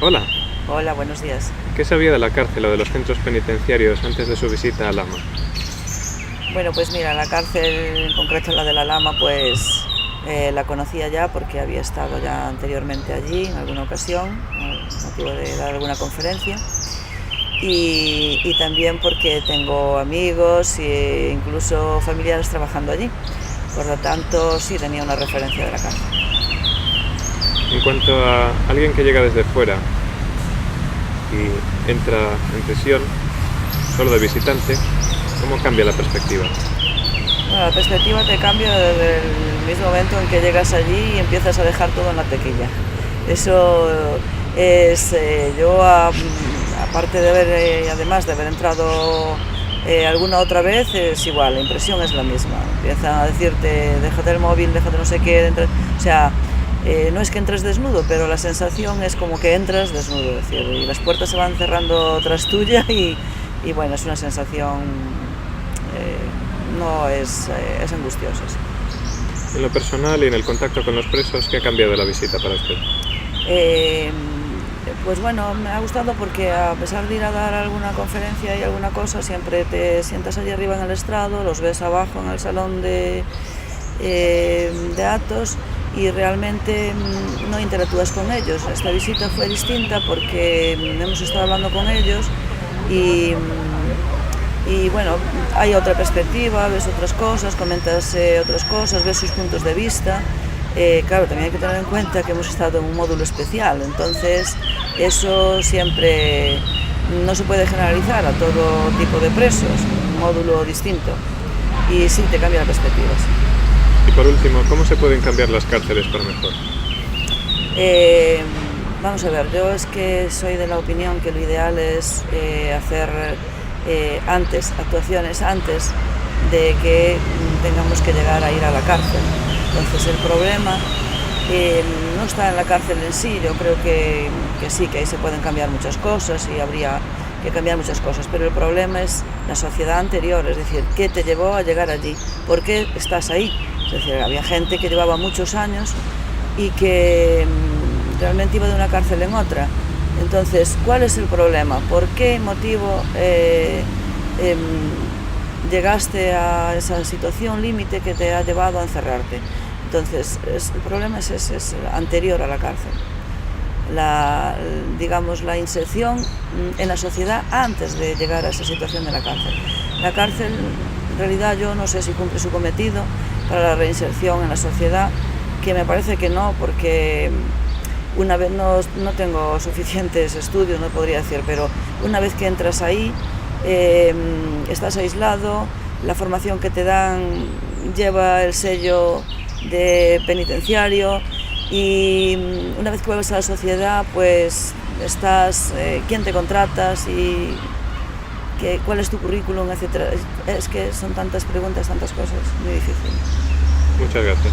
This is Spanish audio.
Hola, Hola, buenos días. ¿qué sabía de la cárcel o de los centros penitenciarios antes de su visita a Lama? Bueno, pues mira, la cárcel, en concreto la de La Lama, pues la conocía ya porque había estado ya anteriormente allí en alguna ocasión, con motivo de dar alguna conferencia, y también porque tengo amigos e incluso familiares trabajando allí. Por lo tanto, sí tenía una referencia de la cárcel. En cuanto a alguien que llega desde fuera y entra en prisión, solo de visitante, ¿cómo cambia la perspectiva? Bueno, la perspectiva te cambia desde el mismo momento en que llegas allí y empiezas a dejar todo en la tequilla. Eso es, aparte de además de haber entrado alguna otra vez, es igual, la impresión es la misma. Empiezan a decirte, déjate el móvil, déjate no sé qué, o sea, no es que entres desnudo, pero la sensación es como que entras desnudo, es decir, y las puertas se van cerrando tras tuya y bueno, es una sensación, no es angustiosa. Sí. En lo personal y en el contacto con los presos, ¿qué ha cambiado la visita para usted? Pues bueno, me ha gustado porque a pesar de ir a dar alguna conferencia y alguna cosa, siempre te sientas allí arriba en el estrado, los ves abajo en el salón de actos y realmente no interactúas con ellos. Esta visita fue distinta porque hemos estado hablando con ellos y bueno, hay otra perspectiva, ves otras cosas, comentas otras cosas, ves sus puntos de vista. Claro, también hay que tener en cuenta que hemos estado en un módulo especial, entonces eso siempre no se puede generalizar a todo tipo de presos, un módulo distinto y sí te cambia la perspectiva. Sí. Y por último, ¿cómo se pueden cambiar las cárceles para mejor? Vamos a ver, yo es que soy de la opinión que lo ideal es hacer actuaciones antes de que tengamos que llegar a ir a la cárcel. Entonces el problema no está en la cárcel en sí, yo creo que sí, que ahí se pueden cambiar muchas cosas y habría que cambiar muchas cosas, pero el problema es la sociedad anterior, es decir, ¿qué te llevó a llegar allí? ¿Por qué estás ahí? Es decir, había gente que llevaba muchos años y que realmente iba de una cárcel en otra. Entonces, ¿cuál es el problema? ¿Por qué motivo llegaste a esa situación límite que te ha llevado a encerrarte? Entonces, el problema es anterior a la cárcel. La inserción en la sociedad antes de llegar a esa situación de la cárcel. La cárcel, en realidad, yo no sé si cumple su cometido para la reinserción en la sociedad, que me parece que no, porque una vez no tengo suficientes estudios, no podría decir, pero una vez que entras ahí, estás aislado, la formación que te dan lleva el sello de penitenciario y una vez que vuelves a la sociedad, pues estás, quién te contratas y cuál es tu currículum, etcétera. Es que son tantas preguntas, tantas cosas, muy difícil. Muchas gracias.